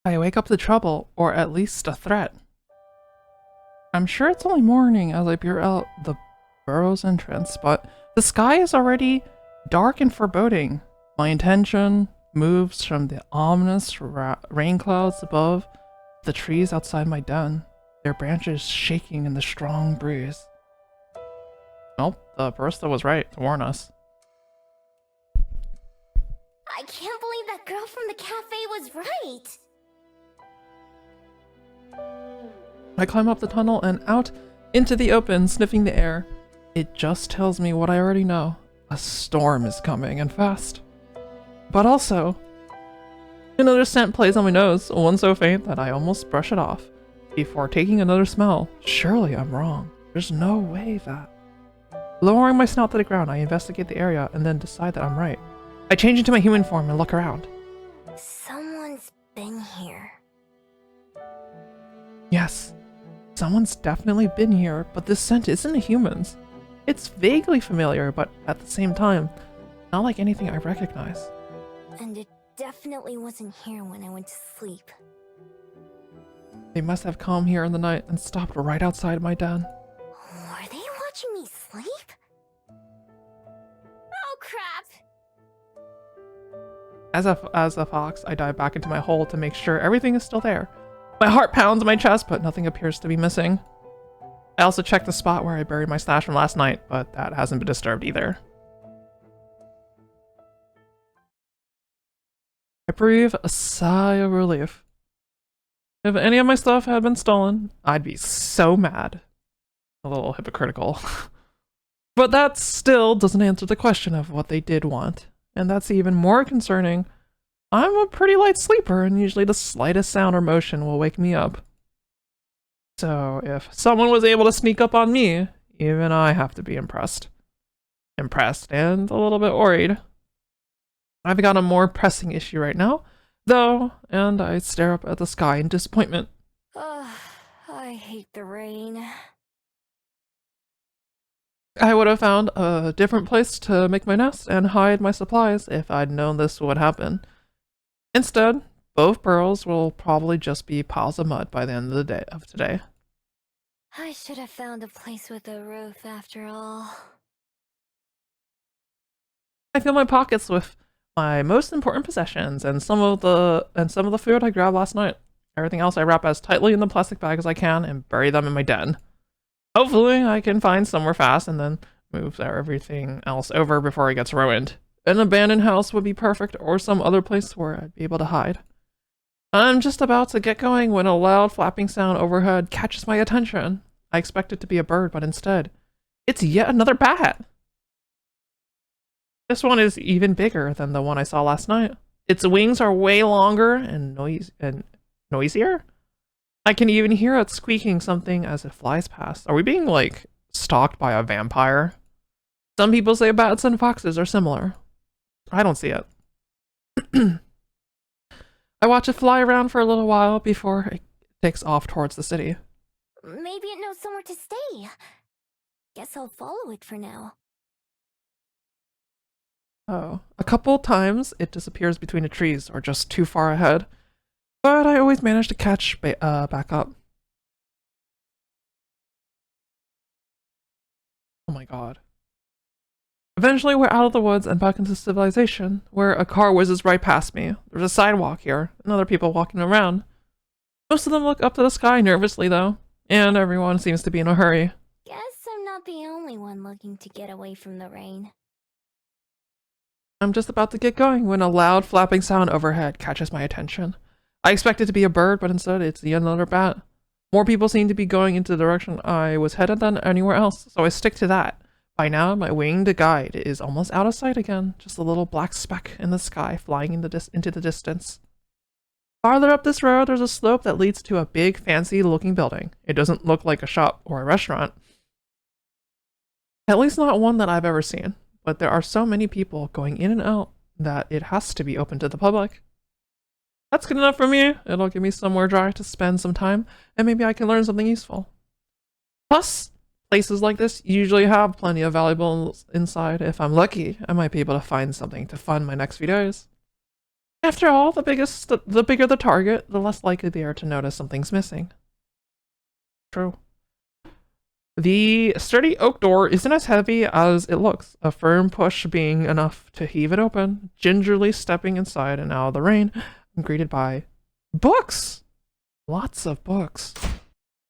I wake up to trouble, or at least a threat. I'm sure it's only morning as I peer out the burrow's entrance, but the sky is already dark and foreboding. My attention moves from the ominous rain clouds above to the trees outside my den, their branches shaking in the strong breeze. Well, the barista was right to warn us. I can't believe that girl from the cafe was right! I climb up the tunnel and out into the open, sniffing the air. It just tells me what I already know. A storm is coming, and fast. But also, another scent plays on my nose, one so faint that I almost brush it off. Before taking another smell, surely I'm wrong. There's no way that... Lowering my snout to the ground, I investigate the area and then decide that I'm right. I change into my human form and look around. Someone's been here. Yes. Someone's definitely been here, but this scent isn't a human's. It's vaguely familiar, but at the same time, not like anything I recognize. And it definitely wasn't here when I went to sleep. They must have come here in the night and stopped right outside my den. Were they watching me sleep? Oh crap! As a fox, I dive back into my hole to make sure everything is still there. My heart pounds in my chest, but nothing appears to be missing. I also checked the spot where I buried my stash from last night, but that hasn't been disturbed either. I breathe a sigh of relief. If any of my stuff had been stolen, I'd be so mad. A little hypocritical. But that still doesn't answer the question of what they did want. And that's even more concerning. I'm a pretty light sleeper, and usually the slightest sound or motion will wake me up. So if someone was able to sneak up on me, even I have to be impressed. Impressed and a little bit worried. I've got a more pressing issue right now, though, and I stare up at the sky in disappointment. Ugh, I hate the rain. I would have found a different place to make my nest and hide my supplies if I'd known this would happen. Instead, both burrows will probably just be piles of mud by the end of the day of today. I should have found a place with a roof after all. I fill my pockets with my most important possessions and some of the food I grabbed last night. Everything else I wrap as tightly in the plastic bag as I can and bury them in my den. Hopefully I can find somewhere fast and then move everything else over before it gets ruined. An abandoned house would be perfect, or some other place where I'd be able to hide. I'm just about to get going when a loud flapping sound overhead catches my attention. I expect it to be a bird, but instead, it's yet another bat. This one is even bigger than the one I saw last night. Its wings are way longer and noisier. I can even hear it squeaking something as it flies past. Are we being, like, stalked by a vampire? Some people say bats and foxes are similar. I don't see it. I watch it fly around for a little while before it takes off towards the city. Maybe it knows somewhere to stay. Guess I'll follow it for now. Oh, a couple times it disappears between the trees or just too far ahead, but I always manage to catch back up. Oh my god. Eventually we're out of the woods and back into civilization, where a car whizzes right past me. There's a sidewalk here, and other people walking around. Most of them look up to the sky nervously though, and everyone seems to be in a hurry. Guess I'm not the only one looking to get away from the rain. I'm just about to get going when a loud flapping sound overhead catches my attention. I expect it to be a bird, but instead it's yet another bat. More people seem to be going into the direction I was headed than anywhere else, so I stick to that. By now, my winged guide is almost out of sight again, just a little black speck in the sky flying into the distance. Farther up this road, there's a slope that leads to a big, fancy-looking building. It doesn't look like a shop or a restaurant. At least not one that I've ever seen, but there are so many people going in and out that it has to be open to the public. That's good enough for me. It'll give me somewhere dry to spend some time, and maybe I can learn something useful. Plus, places like this usually have plenty of valuables inside. If I'm lucky, I might be able to find something to fund my next few days. After all, the bigger the target, the less likely they are to notice something's missing. True. The sturdy oak door isn't as heavy as it looks, a firm push being enough to heave it open. Gingerly stepping inside and out of the rain, I'm greeted by books! Lots of books.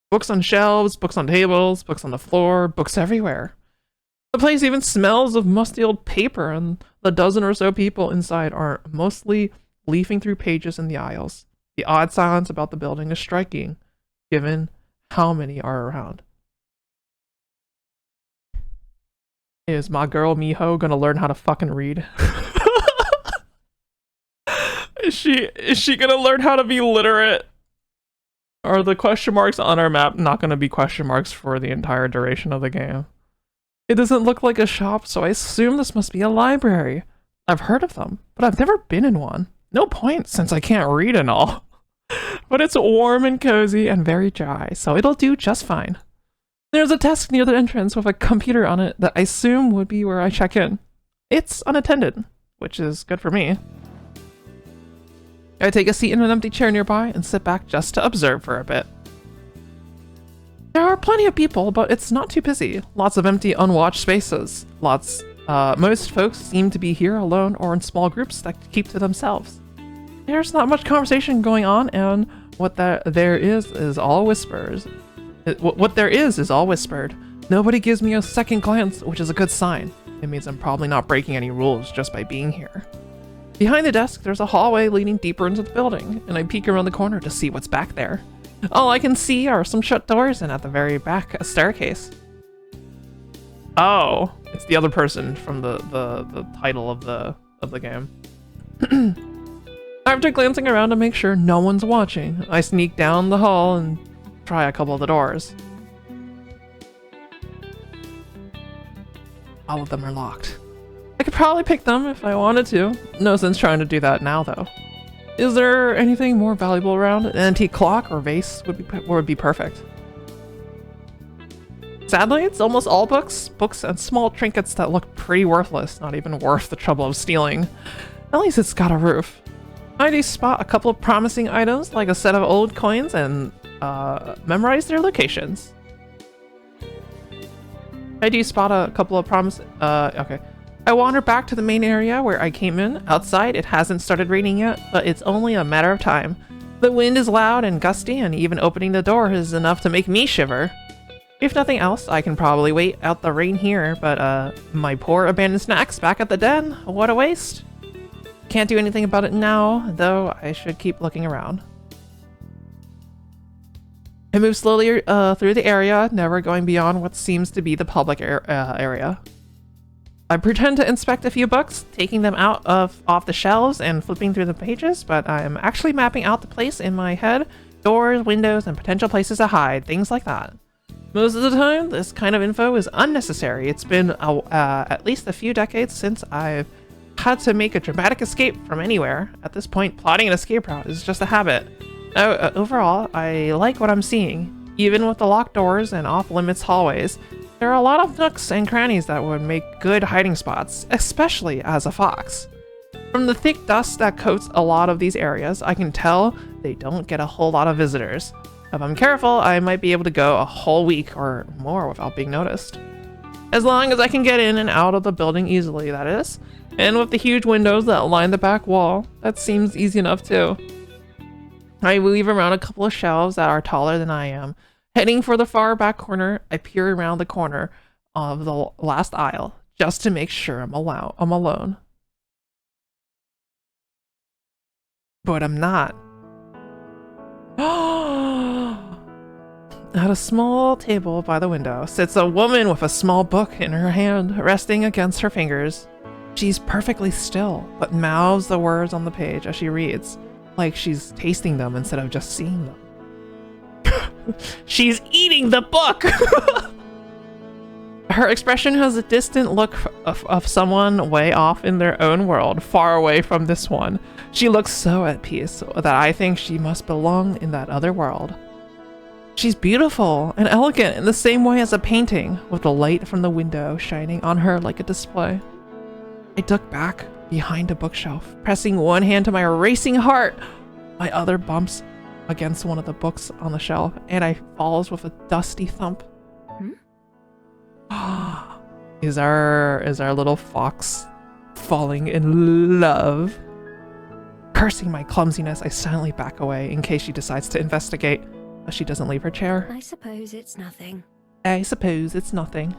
Books on shelves, books on tables, books on the floor, books everywhere. The place even smells of musty old paper, and the dozen or so people inside are mostly leafing through pages in the aisles. The odd silence about the building is striking, given how many are around. Is my girl Miho gonna learn how to fucking read? Is she gonna learn how to be literate? Are the question marks on our map not gonna be question marks for the entire duration of the game? It doesn't look like a shop, so I assume this must be a library. I've heard of them, but I've never been in one. No point, since I can't read and all. But it's warm and cozy and very dry, so it'll do just fine. There's a desk near the entrance with a computer on it that I assume would be where I check in. It's unattended, which is good for me. I take a seat in an empty chair nearby and sit back just to observe for a bit. There are plenty of people, but it's not too busy. Lots of empty, unwatched spaces. Most folks seem to be here alone or in small groups that keep to themselves. There's not much conversation going on, and what there is all whispers. What there is all whispered. Nobody gives me a second glance, which is a good sign. It means I'm probably not breaking any rules just by being here. Behind the desk, there's a hallway leading deeper into the building, and I peek around the corner to see what's back there. All I can see are some shut doors, and at the very back, a staircase. Oh, it's the other person from the title of the game. After glancing around to make sure no one's watching, I sneak down the hall and try a couple of the doors. All of them are locked. I could probably pick them if I wanted to. No sense trying to do that now, though. Is there anything more valuable around? An antique clock or vase would be perfect. Sadly, it's almost all books and small trinkets that look pretty worthless, not even worth the trouble of stealing. At least it's got a roof. I do spot a couple of promising items, like a set of old coins, and memorize their locations. I do spot a couple of okay. I wander back to the main area where I came in. Outside, it hasn't started raining yet, but it's only a matter of time. The wind is loud and gusty, and even opening the door is enough to make me shiver. If nothing else, I can probably wait out the rain here, but my poor abandoned snacks back at the den, what a waste. Can't do anything about it now, though I should keep looking around. I move slowly through the area, never going beyond what seems to be the public area. I pretend to inspect a few books, taking them off the shelves and flipping through the pages, but I'm actually mapping out the place in my head, doors, windows, and potential places to hide, things like that. Most of the time, this kind of info is unnecessary. It's been at least a few decades since I've had to make a dramatic escape from anywhere. At this point, plotting an escape route is just a habit. Overall, I like what I'm seeing. Even with the locked doors and off-limits hallways, there are a lot of nooks and crannies that would make good hiding spots, especially as a fox. From the thick dust that coats a lot of these areas, I can tell they don't get a whole lot of visitors. If I'm careful, I might be able to go a whole week or more without being noticed. As long as I can get in and out of the building easily, that is. And with the huge windows that line the back wall, that seems easy enough too. I weave around a couple of shelves that are taller than I am. Heading for the far back corner, I peer around the corner of the last aisle, just to make sure I'm alone. But I'm not. At a small table by the window sits a woman with a small book in her hand, resting against her fingers. She's perfectly still, but mouths the words on the page as she reads, like she's tasting them instead of just seeing them. She's eating the book! Her expression has a distant look of someone way off in their own world, far away from this one. She looks so at peace that I think she must belong in that other world. She's beautiful and elegant in the same way as a painting, with the light from the window shining on her like a display. I duck back, behind a bookshelf, pressing one hand to my racing heart. My other bumps against one of the books on the shelf, and I falls with a dusty thump. Is our little fox falling in love? Cursing my clumsiness, I silently back away in case she decides to investigate, but she doesn't leave her chair. I suppose it's nothing. I suppose it's nothing.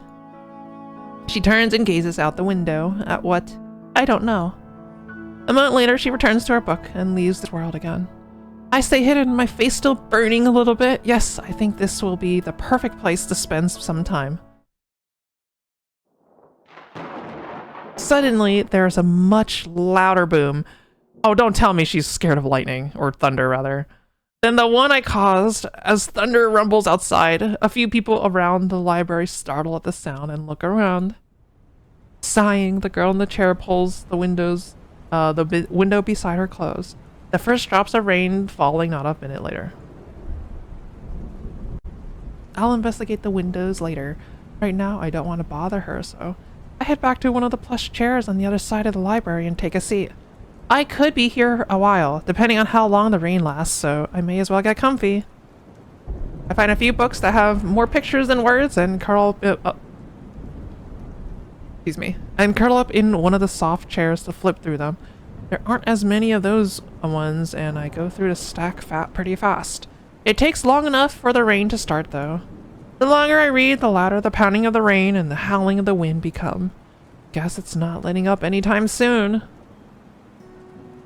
She turns and gazes out the window at what? I don't know. A moment later, she returns to her book and leaves the world again. I stay hidden, my face still burning a little bit. Yes, I think this will be the perfect place to spend some time. Suddenly, there's a much louder boom. Oh, don't tell me she's scared of lightning, or thunder rather, than the one I caused. As thunder rumbles outside, a few people around the library startle at the sound and look around. Sighing, the girl in the chair pulls the window beside her closed. The first drops of rain falling not a minute later. I'll investigate the windows later. Right now, I don't want to bother her, so I head back to one of the plush chairs on the other side of the library and take a seat. I could be here a while, depending on how long the rain lasts, so I may as well get comfy. I find a few books that have more pictures than words and curl up in one of the soft chairs to flip through them. There aren't as many of those ones, and I go through the stack pretty fast. It takes long enough for the rain to start, though. The longer I read, the louder the pounding of the rain and the howling of the wind become. Guess it's not letting up anytime soon.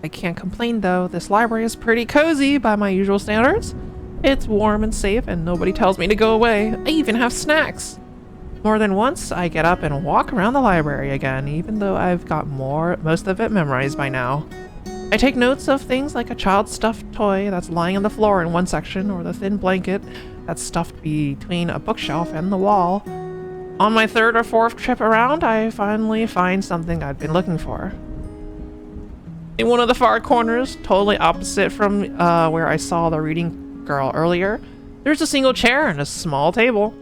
I can't complain, though. This library is pretty cozy by my usual standards. It's warm and safe, and nobody tells me to go away. I even have snacks. More than once, I get up and walk around the library again, even though I've got most of it memorized by now. I take notes of things like a child's stuffed toy that's lying on the floor in one section, or the thin blanket that's stuffed between a bookshelf and the wall. On my third or fourth trip around, I finally find something I'd been looking for. In one of the far corners, totally opposite from where I saw the reading girl earlier, there's a single chair and a small table.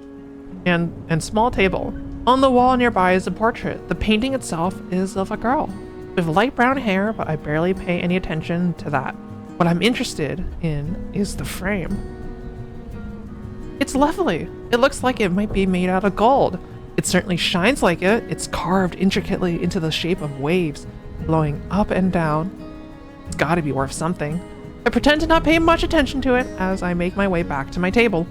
And small table. On the wall nearby is a portrait. The painting itself is of a girl with light brown hair, but I barely pay any attention to that. What I'm interested in is the frame. It's lovely. It looks like it might be made out of gold. It certainly shines like it. It's carved intricately into the shape of waves, blowing up and down. It's gotta be worth something. I pretend to not pay much attention to it as I make my way back to my table.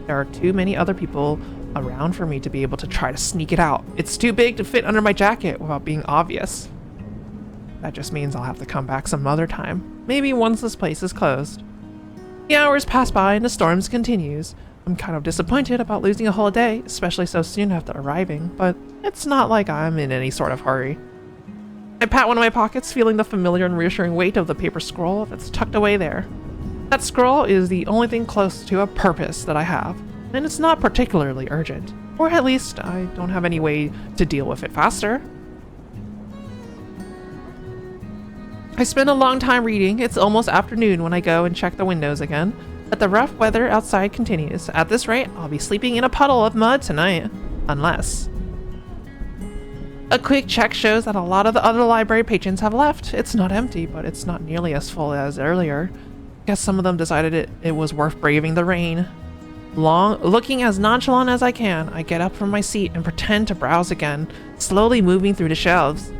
There are too many other people around for me to be able to try to sneak it out. It's too big to fit under my jacket without being obvious. That just means I'll have to come back some other time. Maybe once this place is closed. The hours pass by and the storms continues. I'm kind of disappointed about losing a whole day, especially so soon after arriving, but it's not like I'm in any sort of hurry. I pat one of my pockets, feeling the familiar and reassuring weight of the paper scroll that's tucked away there. That scroll is the only thing close to a purpose that I have, and it's not particularly urgent. Or at least, I don't have any way to deal with it faster. I spend a long time reading. It's almost afternoon when I go and check the windows again, but the rough weather outside continues. At this rate, I'll be sleeping in a puddle of mud tonight. Unless. A quick check shows that a lot of the other library patrons have left. It's not empty, but it's not nearly as full as earlier. Guess some of them decided it was worth braving the rain. Looking as nonchalant as I can, I get up from my seat and pretend to browse again, slowly moving through the shelves.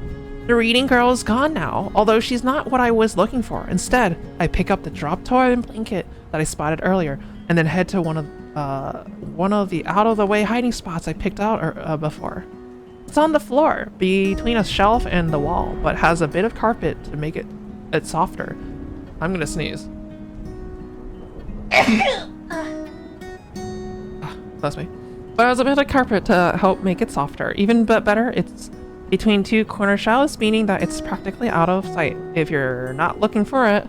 The reading girl is gone now, although she's not what I was looking for. Instead, I pick up the drop toy and blanket that I spotted earlier, and then head to one of the out-of-the-way hiding spots I picked out before. It's on the floor, between a shelf and the wall, but has a bit of carpet to make it softer. I'm gonna sneeze. Bless me. But it has a bit of carpet to help make it softer. Even better, it's between two corner shelves, meaning that it's practically out of sight if you're not looking for it.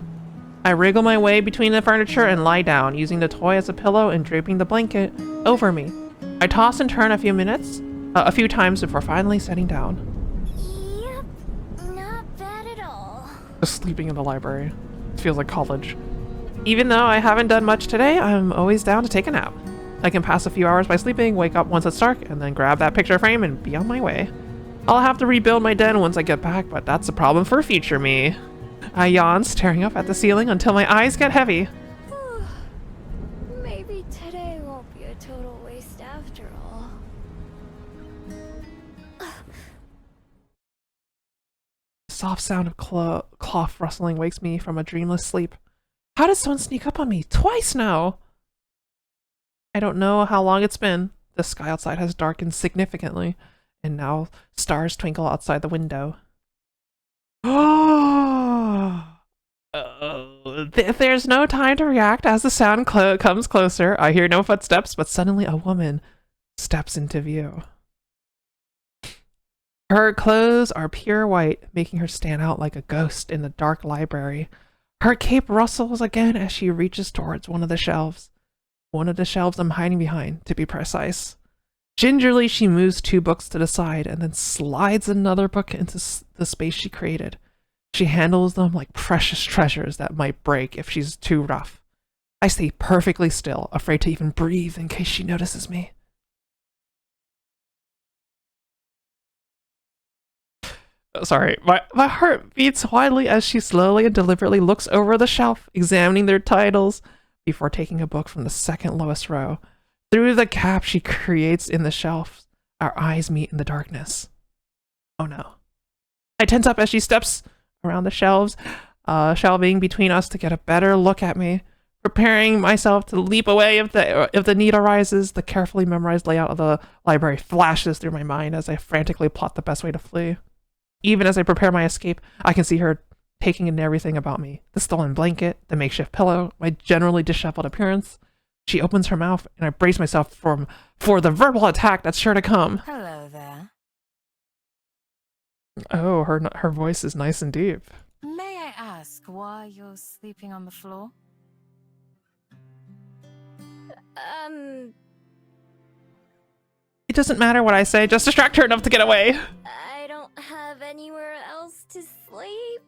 I wriggle my way between the furniture and lie down, using the toy as a pillow and draping the blanket over me. I toss and turn a few times before finally setting down. Yep, not bad at all. Just sleeping in the library. It feels like college. Even though I haven't done much today, I'm always down to take a nap. I can pass a few hours by sleeping, wake up once it's dark, and then grab that picture frame and be on my way. I'll have to rebuild my den once I get back, but that's a problem for future me. I yawn, staring up at the ceiling until my eyes get heavy. Maybe today won't be a total waste after all. The soft sound of cloth rustling wakes me from a dreamless sleep. How did someone sneak up on me? Twice now! I don't know how long it's been. The sky outside has darkened significantly, and now stars twinkle outside the window. There's no time to react as the sound comes closer. I hear no footsteps, but suddenly a woman steps into view. Her clothes are pure white, making her stand out like a ghost in the dark library. Her cape rustles again as she reaches towards one of the shelves. One of the shelves I'm hiding behind, to be precise. Gingerly, she moves 2 books to the side and then slides another book into the space she created. She handles them like precious treasures that might break if she's too rough. I stay perfectly still, afraid to even breathe in case she notices me. Sorry, my heart beats wildly as she slowly and deliberately looks over the shelf, examining their titles before taking a book from the second lowest row. Through the gap she creates in the shelf, our eyes meet in the darkness. Oh no. I tense up as she steps around the shelving between us to get a better look at me. Preparing myself to leap away if the need arises, the carefully memorized layout of the library flashes through my mind as I frantically plot the best way to flee. Even as I prepare my escape, I can see her taking in everything about me. The stolen blanket, the makeshift pillow, my generally disheveled appearance. She opens her mouth, and I brace myself for the verbal attack that's sure to come. Hello there. Oh, her voice is nice and deep. May I ask why you're sleeping on the floor? It doesn't matter what I say, just distract her enough to get away. I don't have anywhere else to sleep.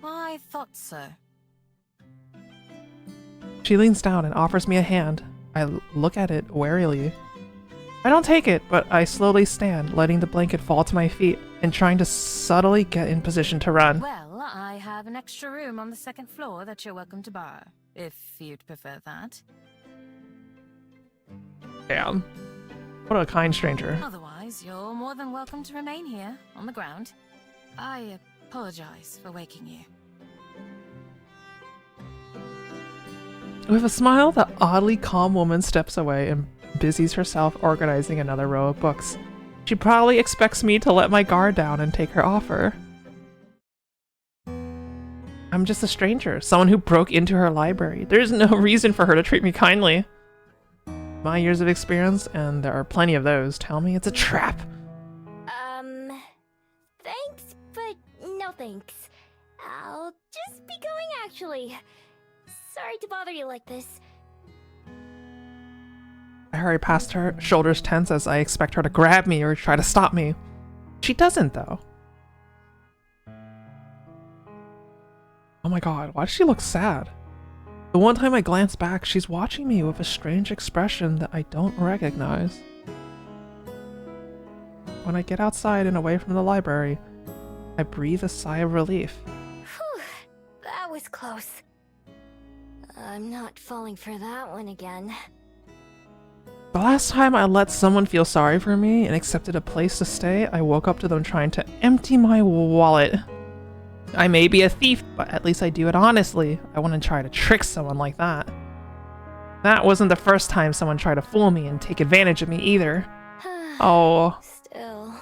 I thought so. She leans down and offers me a hand. I look at it warily. I don't take it, but I slowly stand, letting the blanket fall to my feet and trying to subtly get in position to run. Well, I have an extra room on the second floor that you're welcome to borrow, if you'd prefer that. Damn. What a kind stranger. Otherwise, you're more than welcome to remain here, on the ground. I apologize for waking you. With a smile, the oddly calm woman steps away and busies herself organizing another row of books. She probably expects me to let my guard down and take her offer. I'm just a stranger, someone who broke into her library. There's no reason for her to treat me kindly. My years of experience, and there are plenty of those, tell me it's a trap. Thanks, but no thanks. I'll just be going actually. Sorry to bother you like this. I hurry past her, shoulders tense as I expect her to grab me or try to stop me. She doesn't, though. Oh my god, why does she look sad? The one time I glance back, she's watching me with a strange expression that I don't recognize. When I get outside and away from the library, I breathe a sigh of relief. Whew, that was close. I'm not falling for that one again. The last time I let someone feel sorry for me and accepted a place to stay, I woke up to them trying to empty my wallet. I may be a thief, but at least I do it honestly. I wouldn't try to trick someone like that. That wasn't the first time someone tried to fool me and take advantage of me either. Oh. Still,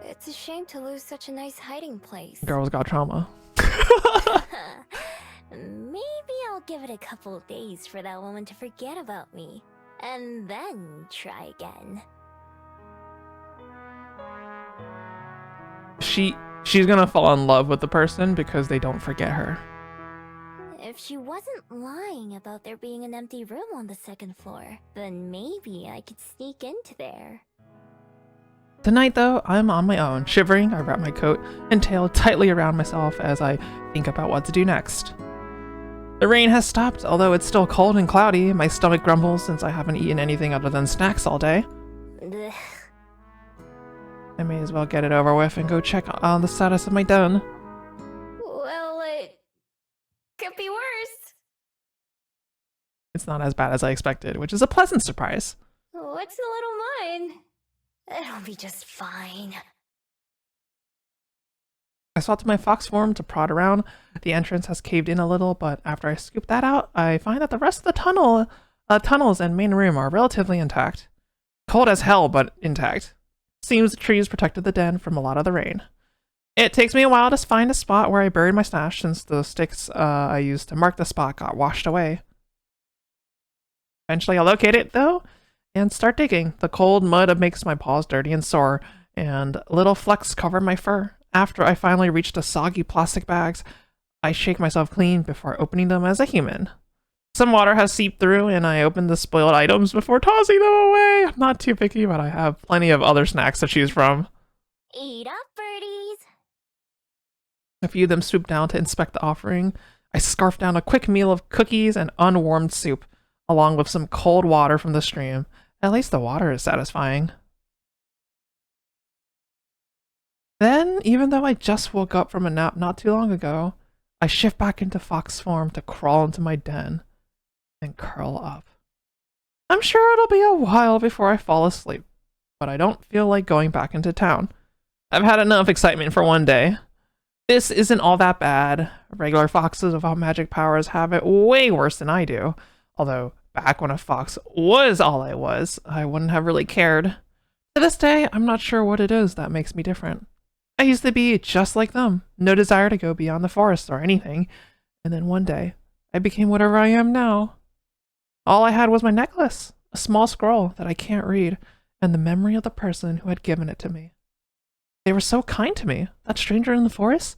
it's a shame to lose such a nice hiding place. Girl's got trauma. Maybe I'll give it a couple days for that woman to forget about me. And then try again. She's gonna fall in love with the person because they don't forget her. If she wasn't lying about there being an empty room on the second floor, then maybe I could sneak into there. Tonight, though, I'm on my own. Shivering, I wrap my coat and tail tightly around myself as I think about what to do next. The rain has stopped, although it's still cold and cloudy. My stomach grumbles since I haven't eaten anything other than snacks all day. Ugh. I may as well get it over with and go check on the status of my den. Well, it could be worse. It's not as bad as I expected, which is a pleasant surprise. What's a little mine? It'll be just fine. I swapped to my fox form to prod around. The entrance has caved in a little, but after I scoop that out, I find that the rest of the tunnels and main room are relatively intact. Cold as hell, but intact. Seems the trees protected the den from a lot of the rain. It takes me a while to find a spot where I buried my stash since the sticks I used to mark the spot got washed away. Eventually I locate it, though, and start digging. The cold mud makes my paws dirty and sore, and little flecks cover my fur. After I finally reach the soggy plastic bags, I shake myself clean before opening them as a human. Some water has seeped through, and I open the spoiled items before tossing them away. I'm not too picky, but I have plenty of other snacks to choose from. Eat up, birdies. A few of them swoop down to inspect the offering. I scarf down a quick meal of cookies and unwarmed soup, along with some cold water from the stream. At least the water is satisfying. Then, even though I just woke up from a nap not too long ago, I shift back into fox form to crawl into my den and curl up. I'm sure it'll be a while before I fall asleep, but I don't feel like going back into town. I've had enough excitement for one day. This isn't all that bad. Regular foxes without magic powers have it way worse than I do. Although, back when a fox was all I wouldn't have really cared. To this day, I'm not sure what it is that makes me different. I used to be just like them, no desire to go beyond the forest or anything, and then one day, I became whatever I am now. All I had was my necklace, a small scroll that I can't read, and the memory of the person who had given it to me. They were so kind to me, that stranger in the forest.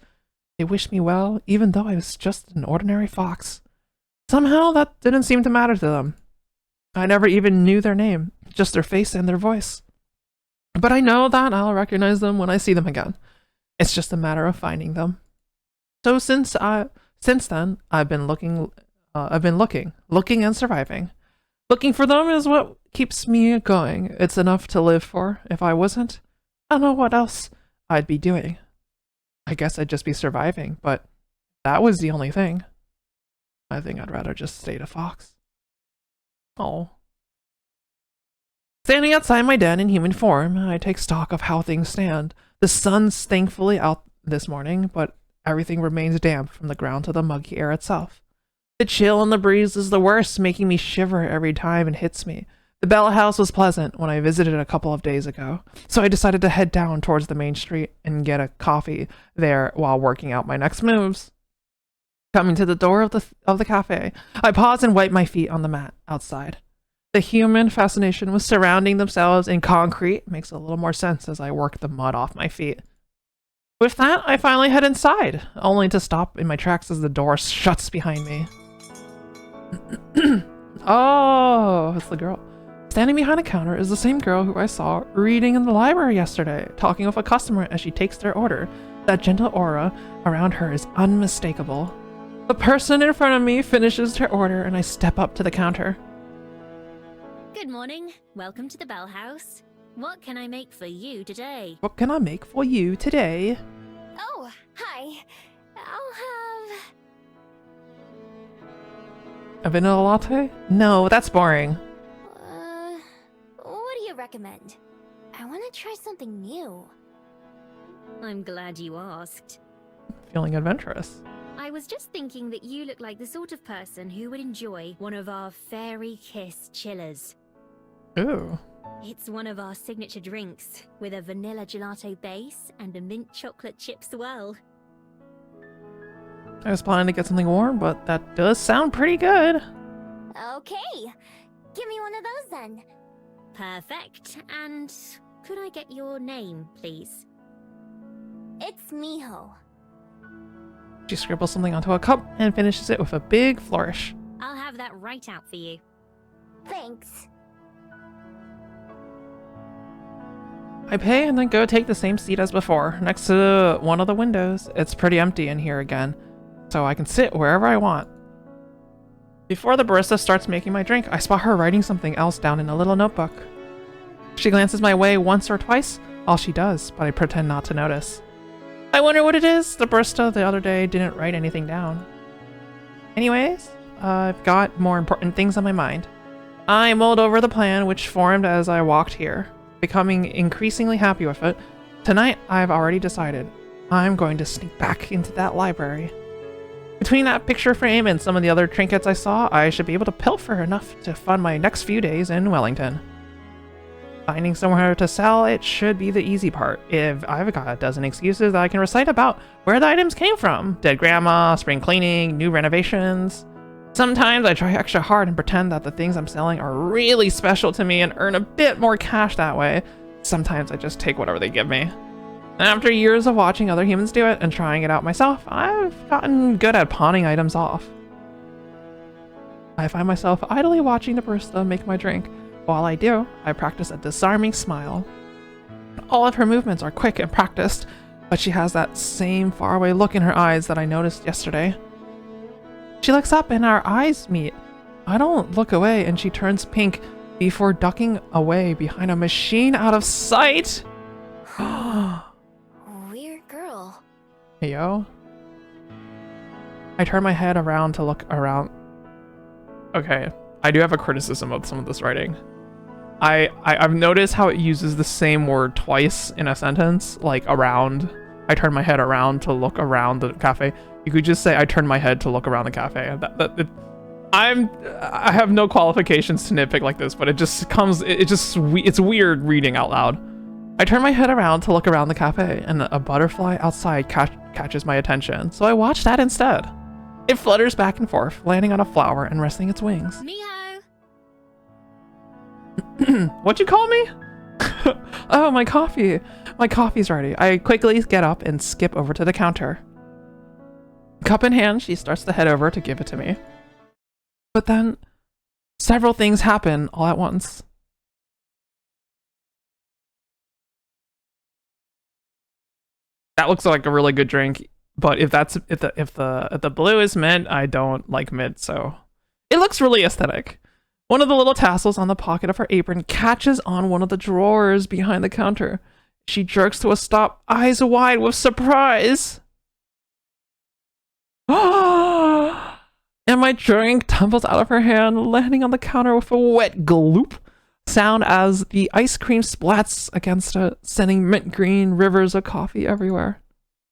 They wished me well, even though I was just an ordinary fox. Somehow, that didn't seem to matter to them. I never even knew their name, just their face and their voice. But I know that I'll recognize them when I see them again. It's just a matter of finding them. So since then, I've been looking and surviving. Looking for them is what keeps me going. It's enough to live for. If I wasn't, I don't know what else I'd be doing. I guess I'd just be surviving, but that was the only thing. I think I'd rather just stay a fox. Oh. Standing outside my den in human form, I take stock of how things stand. The sun's thankfully out this morning, but everything remains damp from the ground to the muggy air itself. The chill on the breeze is the worst, making me shiver every time it hits me. The Bell House was pleasant when I visited a couple of days ago, so I decided to head down towards the main street and get a coffee there while working out my next moves. Coming to the door of the cafe, I pause and wipe my feet on the mat outside. The human fascination with surrounding themselves in concrete makes a little more sense as I work the mud off my feet. With that, I finally head inside, only to stop in my tracks as the door shuts behind me. Oh, it's the girl. Standing behind the counter is the same girl who I saw reading in the library yesterday, talking with a customer as she takes their order. That gentle aura around her is unmistakable. The person in front of me finishes her order and I step up to the counter. Good morning. Welcome to the Bell House. What can I make for you today? What can I make for you today? Oh, hi. I'll have... A vanilla latte? No, that's boring. What do you recommend? I want to try something new. I'm glad you asked. Feeling adventurous. I was just thinking that you look like the sort of person who would enjoy one of our Fairy Kiss chillers. Ooh. It's one of our signature drinks, with a vanilla gelato base and a mint chocolate chip swirl. I was planning to get something warm, but that does sound pretty good. Okay, give me one of those then. Perfect. And could I get your name, please? It's Miho. She scribbles something onto a cup and finishes it with a big flourish. I'll have that right out for you. Thanks. I pay and then go take the same seat as before, next to one of the windows. It's pretty empty in here again, so I can sit wherever I want. Before the barista starts making my drink, I spot her writing something else down in a little notebook. She glances my way once or twice, all she does, but I pretend not to notice. I wonder what it is. The barista the other day didn't write anything down. Anyways, I've got more important things on my mind. I mulled over the plan which formed as I walked here, becoming increasingly happy with it. Tonight, I've already decided I'm going to sneak back into that library. Between that picture frame and some of the other trinkets I saw, I should be able to pilfer enough to fund my next few days in Wellington. Finding somewhere to sell it should be the easy part, if I've got a dozen excuses that I can recite about where the items came from. Dead grandma, spring cleaning, new renovations. Sometimes I try extra hard and pretend that the things I'm selling are really special to me and earn a bit more cash that way. Sometimes I just take whatever they give me. After years of watching other humans do it and trying it out myself, I've gotten good at pawning items off. I find myself idly watching the barista make my drink. While I do, I practice a disarming smile. All of her movements are quick and practiced, but she has that same faraway look in her eyes that I noticed yesterday. She looks up and our eyes meet. I don't look away and she turns pink before ducking away behind a machine out of sight. Weird girl. Hey, yo. I turn my head around to look around. Okay, I do have a criticism of some of this writing. I've noticed how it uses the same word twice in a sentence, like around. I turn my head around to look around the cafe. You could just say I turn my head to look around the cafe. I have no qualifications to nitpick like this, but it just comes. It's weird reading out loud. I turn my head around to look around the cafe, and a butterfly outside catches my attention, so I watch that instead. It flutters back and forth, landing on a flower and resting its wings. Mio! What'd you call me? Oh, my coffee. My coffee's ready. I quickly get up and skip over to the counter. Cup in hand, she starts to head over to give it to me. But then, several things happen all at once. That looks like a really good drink, but if the blue is mint, I don't like mint, so it looks really aesthetic. One of the little tassels on the pocket of her apron catches on one of the drawers behind the counter. She jerks to a stop, eyes wide with surprise. And my drink tumbles out of her hand, landing on the counter with a wet gloop sound as the ice cream splats against it, sending mint green rivers of coffee everywhere.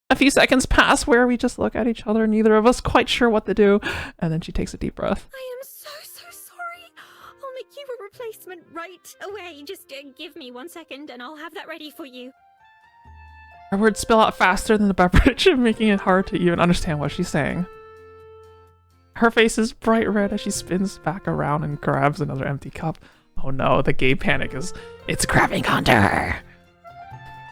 A few seconds pass where we just look at each other, neither of us quite sure what to do, and then she takes a deep breath. I am so sorry. I'll make you a replacement right away. Just give me 1 second and I'll have that ready for you. Her words spill out faster than the beverage, making it hard to even understand what she's saying. Her face is bright red as she spins back around and grabs another empty cup. Oh no, the gay panic it's grabbing onto her.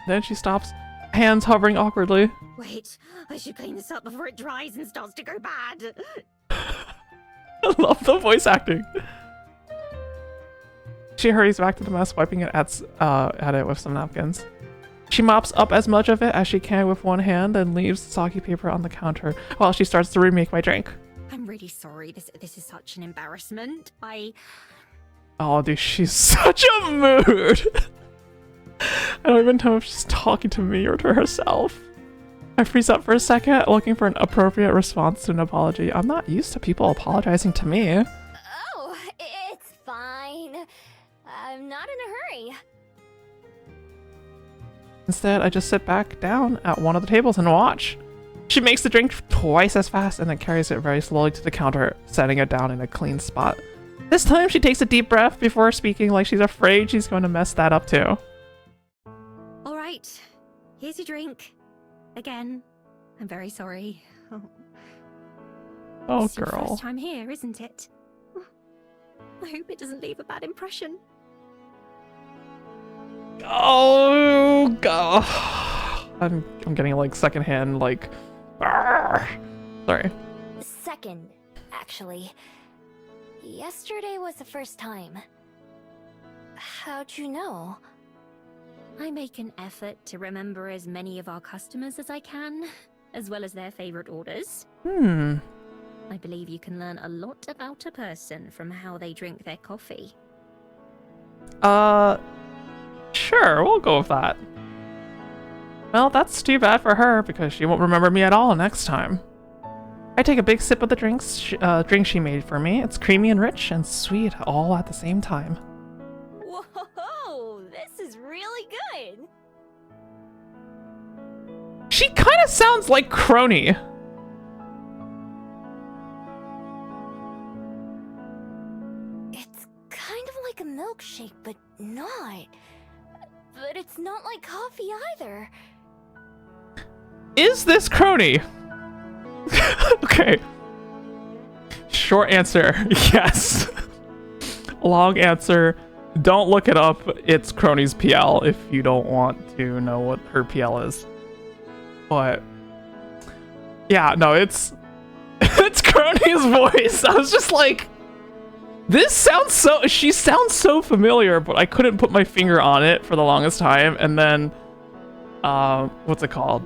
Then she stops, hands hovering awkwardly. Wait, I should clean this up before it dries and starts to go bad. I love the voice acting. She hurries back to the mess, wiping it at it with some napkins. She mops up as much of it as she can with one hand and leaves the soggy paper on the counter while she starts to remake my drink. I'm really sorry. This is such an embarrassment. Oh, dude, she's such a mood. I don't even know if she's talking to me or to herself. I freeze up for a second, looking for an appropriate response to an apology. I'm not used to people apologizing to me. Oh, it's fine. I'm not in a hurry. Instead, I just sit back down at one of the tables and watch. She makes the drink twice as fast and then carries it very slowly to the counter, setting it down in a clean spot. This time, she takes a deep breath before speaking, like she's afraid she's going to mess that up too. All right, here's your drink. Again, I'm very sorry. Oh, it's your girl. first time here, isn't it? I hope it doesn't leave a bad impression. Oh, God. I'm getting like secondhand, like, argh. Sorry. Second, actually. Yesterday was the first time. How'd you know? I make an effort to remember as many of our customers as I can, as well as their favorite orders. I believe you can learn a lot about a person from how they drink their coffee. Sure, we'll go with that. Well, that's too bad for her, because she won't remember me at all next time. I take a big sip of the drink she made for me. It's creamy and rich and sweet all at the same time. Whoa, this is really good. She kind of sounds like Kronii. It's kind of like a milkshake, but not. But it's not like coffee either. Is this Kronii? Okay. Short answer, yes. Long answer, don't look it up. It's Kronii's PL if you don't want to know what her PL is. But yeah, no, it's Kronii's voice. I was just like, this sounds so, she sounds so familiar, but I couldn't put my finger on it for the longest time. And then what's it called?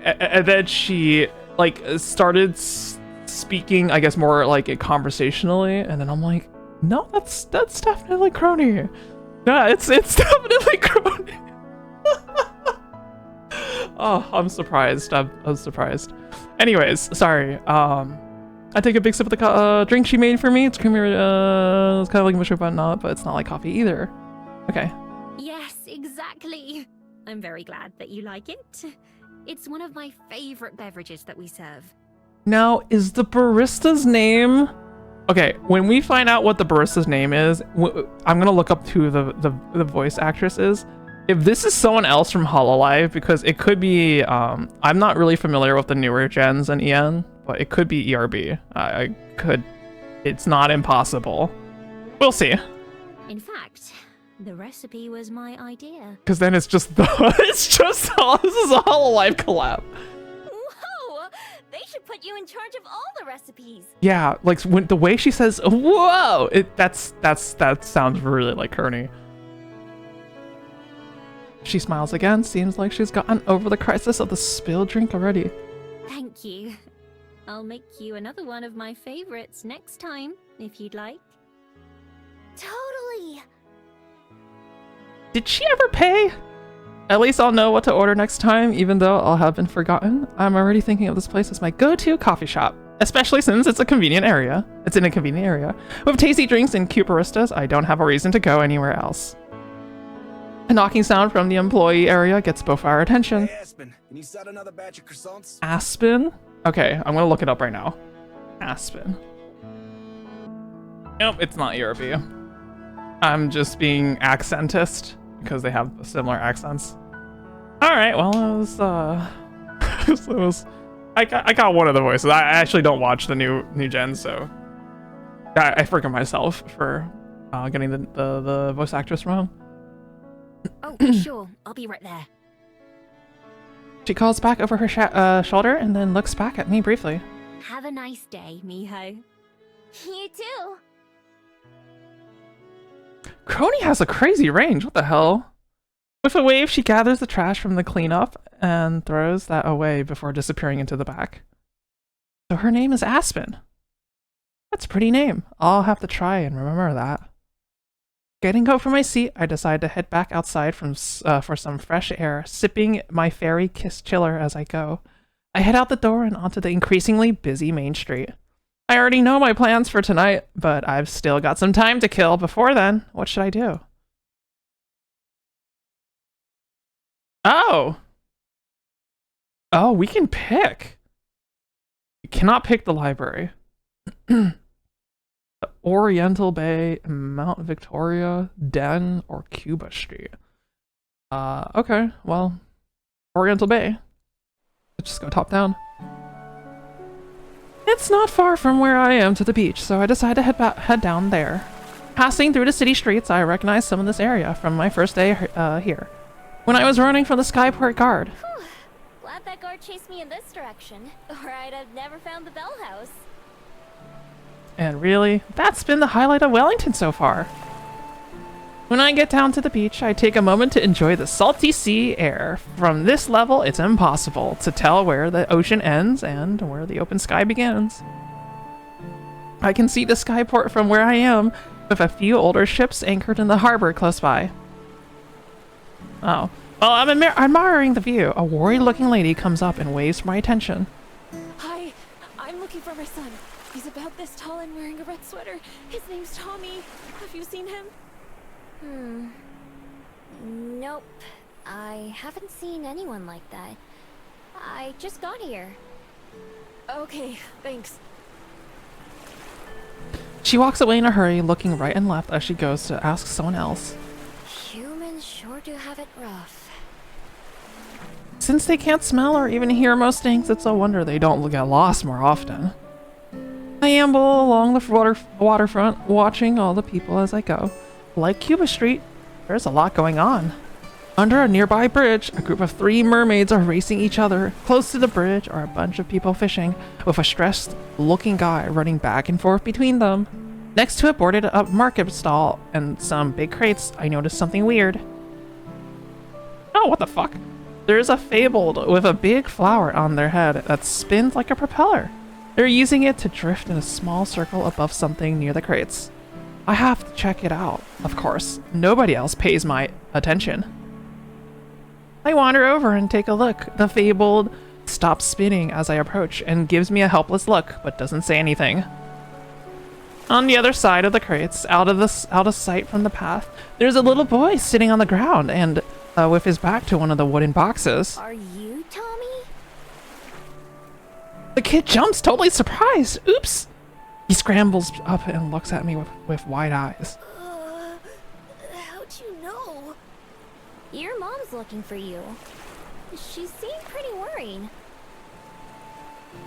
And then she like started speaking, I guess, more like conversationally, and then I'm like, no, that's definitely Kronii. Yeah, it's definitely Kronii. Oh, I'm surprised. I'm surprised. Anyways, sorry. I take a big sip of the drink she made for me. It's creamy. It's kind of like a mushroom, but it's not like coffee either. Okay. Yes, exactly. I'm very glad that you like it. It's one of my favorite beverages that we serve. Now, is the barista's name... Okay, when we find out what the barista's name is, I'm gonna look up who the voice actress is. If this is someone else from Hololive, because it could be... I'm not really familiar with the newer gens in EN, but it could be ERB. I could... It's not impossible. We'll see. In fact, the recipe was my idea. Because then it's just this is a Hololive collab. Whoa! They should put you in charge of all the recipes. Yeah, like when the way she says "whoa," that sounds really like Kronii. She smiles again. Seems like she's gotten over the crisis of the spilled drink already. Thank you. I'll make you another one of my favorites next time, if you'd like. Totally. Did she ever pay? At least I'll know what to order next time, even though I'll have been forgotten. I'm already thinking of this place as my go-to coffee shop, especially since it's a convenient area. It's in a convenient area. With tasty drinks and cute baristas, I don't have a reason to go anywhere else. A knocking sound from the employee area gets both our attention. Hey, Aspen, can you start another batch of croissants? Aspen? Okay, I'm gonna look it up right now. Aspen. Nope, it's not ERB. I'm just being accentist because they have similar accents. All right, well, it was I got one of the voices. I actually don't watch the new gen, so I forgive myself for getting the voice actress wrong. Oh, sure. I'll be right there. She calls back over her shoulder and then looks back at me briefly. Have a nice day, Miho. You too. Kronii has a crazy range. What the hell? With a wave, she gathers the trash from the cleanup and throws that away before disappearing into the back. So her name is Aspen. That's a pretty name. I'll have to try and remember that. Getting up from my seat, I decide to head back outside for some fresh air, sipping my fairy kiss chiller as I go. I head out the door and onto the increasingly busy main street. I already know my plans for tonight, but I've still got some time to kill before then. What should I do? Oh! Oh, we can pick. We cannot pick the library. Oriental Bay, Mount Victoria, Den, or Cuba Street. Okay, well, Oriental Bay. Let's just go top down. It's not far from where I am to the beach, so I decide to head down there. Passing through the city streets, I recognize some of this area from my first day here, when I was running from the Skyport guard. Whew. Glad that guard chased me in this direction, or I'd have never found the Bell House. And really, that's been the highlight of Wellington so far. When I get down to the beach, I take a moment to enjoy the salty sea air. From this level, it's impossible to tell where the ocean ends and where the open sky begins. I can see the Skyport from where I am, with a few older ships anchored in the harbor close by. Oh. Well, I'm admiring the view. A worried-looking lady comes up and waves for my attention. Hi, I'm looking for my son. He's about this tall and wearing a red sweater. His name's Tommy. Have you seen him? Nope. I haven't seen anyone like that. I just got here. Okay, thanks. She walks away in a hurry, looking right and left as she goes to ask someone else. Humans sure do have it rough. Since they can't smell or even hear most things, it's a wonder they don't get lost more often. I amble along the waterfront, watching all the people as I go. Like Cuba Street, there's a lot going on. Under a nearby bridge, a group of 3 mermaids are racing each other. Close to the bridge are a bunch of people fishing, with a stressed-looking guy running back and forth between them. Next to a boarded-up market stall and some big crates, I notice something weird. Oh, what the fuck? There's a fabled with a big flower on their head that spins like a propeller. They're using it to drift in a small circle above something near the crates. I have to check it out, of course. Nobody else pays my attention. I wander over and take a look. The fabled stops spinning as I approach and gives me a helpless look, but doesn't say anything. On the other side of the crates, out of sight from the path, there's a little boy sitting on the ground and with his back to one of the wooden boxes. Are you Tommy? The kid jumps, totally surprised. Oops! He scrambles up and looks at me with wide eyes. How'd you know? Your mom's looking for you. She seemed pretty worried.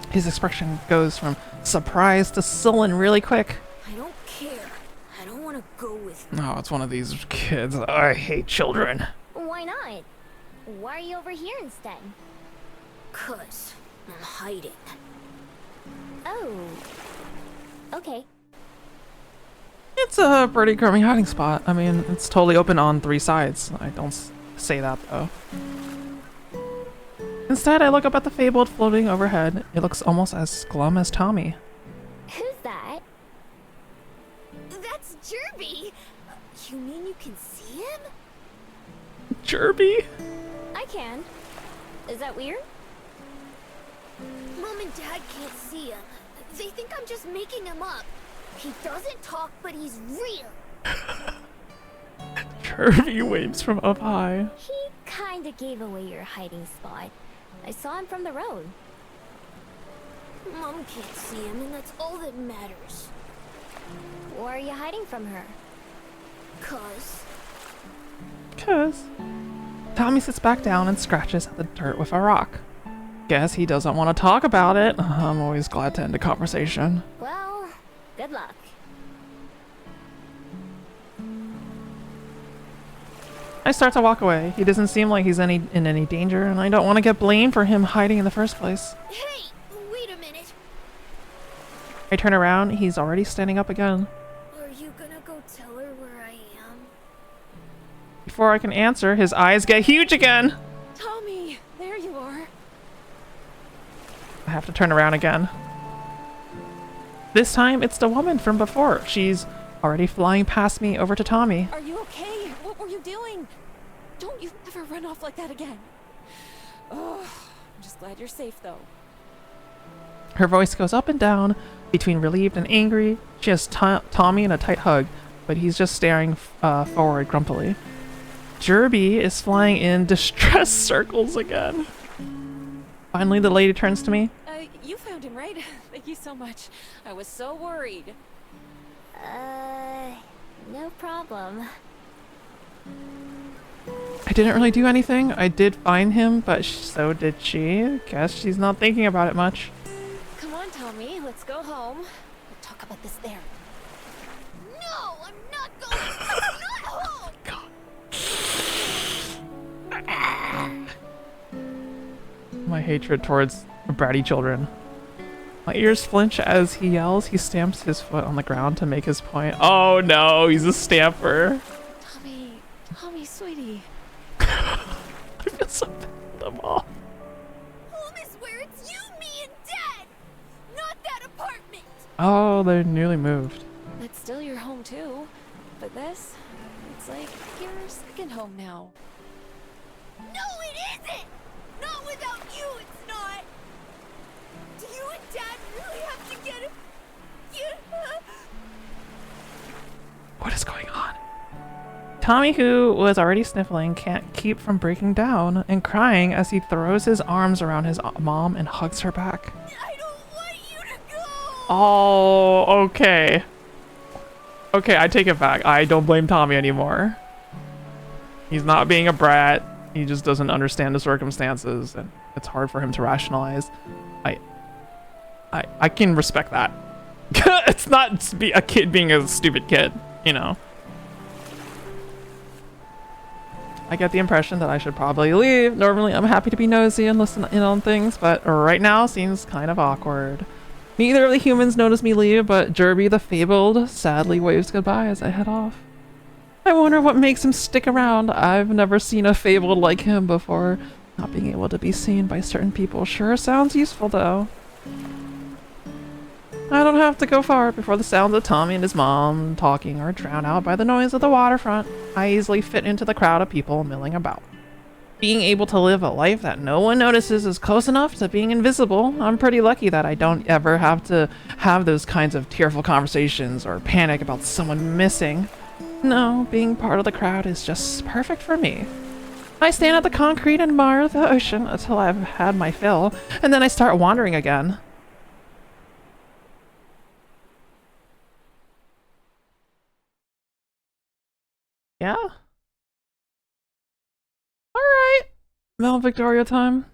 His expression goes from surprise to sullen really quick. I don't care. I don't want to go with you. Oh, it's one of these kids. I hate children. Why not? Why are you over here instead? 'Cause I'm hiding. Oh. Okay. It's a pretty crummy hiding spot. I mean, it's totally open on 3 sides. I don't say that, though. Instead, I look up at the fabled floating overhead. It looks almost as glum as Tommy. Who's that? That's Jerby! You mean you can see him? Jerby? I can. Is that weird? Mom and Dad can't see him. They think I'm just making him up. He doesn't talk, but he's real. Jerby waves from up high. He kinda gave away your hiding spot. I saw him from the road. Mom can't see him, and that's all that matters. Why are you hiding from her? 'Cause Tommy sits back down and scratches at the dirt with a rock. Guess he doesn't want to talk about it. I'm always glad to end a conversation. Well, good luck. I start to walk away. He doesn't seem like he's in any danger, and I don't want to get blamed for him hiding in the first place. Hey, wait a minute. I turn around. He's already standing up again. Are you gonna go tell her where I am? Before I can answer, his eyes get huge again. Tommy, there you are. I have to turn around again. This time, it's the woman from before. She's already flying past me over to Tommy. Are you okay? What were you doing? Don't you ever run off like that again. Oh, I'm just glad you're safe, though. Her voice goes up and down between relieved and angry. She has Tommy in a tight hug, but he's just staring forward grumpily. Jerby is flying in distress circles again. Finally, the lady turns to me. You found him, right? Thank you so much. I was so worried. No problem. I didn't really do anything. I did find him, but so did she. Guess she's not thinking about it much. Come on, Tommy, let's go home. We'll talk about this there. No, I'm not going. I'm not home. My hatred towards bratty children. My ears flinch as he yells. He stamps his foot on the ground to make his point. Oh no, he's a stamper. Tommy, sweetie. I feel so bad for them all. Home is where it's you, me, and Dad, not that apartment. Oh, they're newly moved. That's still your home, too. But this, it's like your second home now. No, it isn't! Not without you, it's not! Do you and Dad really have to get it? What is going on? Tommy, who was already sniffling, can't keep from breaking down and crying as he throws his arms around his mom and hugs her back. I don't want you to go! Oh, okay. Okay, I take it back. I don't blame Tommy anymore. He's not being a brat. He just doesn't understand the circumstances, and it's hard for him to rationalize. I can respect that. It's not a kid being a stupid kid, you know. I get the impression that I should probably leave. Normally, I'm happy to be nosy and listen in on things, but right now seems kind of awkward. Neither of the humans notice me leave, but Jerby the Fabled sadly waves goodbye as I head off. I wonder what makes him stick around. I've never seen a Fabled like him before. Not being able to be seen by certain people sure sounds useful, though. I don't have to go far before the sounds of Tommy and his mom talking are drowned out by the noise of the waterfront. I easily fit into the crowd of people milling about. Being able to live a life that no one notices is close enough to being invisible. I'm pretty lucky that I don't ever have to have those kinds of tearful conversations or panic about someone missing. No, being part of the crowd is just perfect for me. I stand at the concrete and admire the ocean until I've had my fill, and then I start wandering again. Yeah? Alright. Mel Victoria time.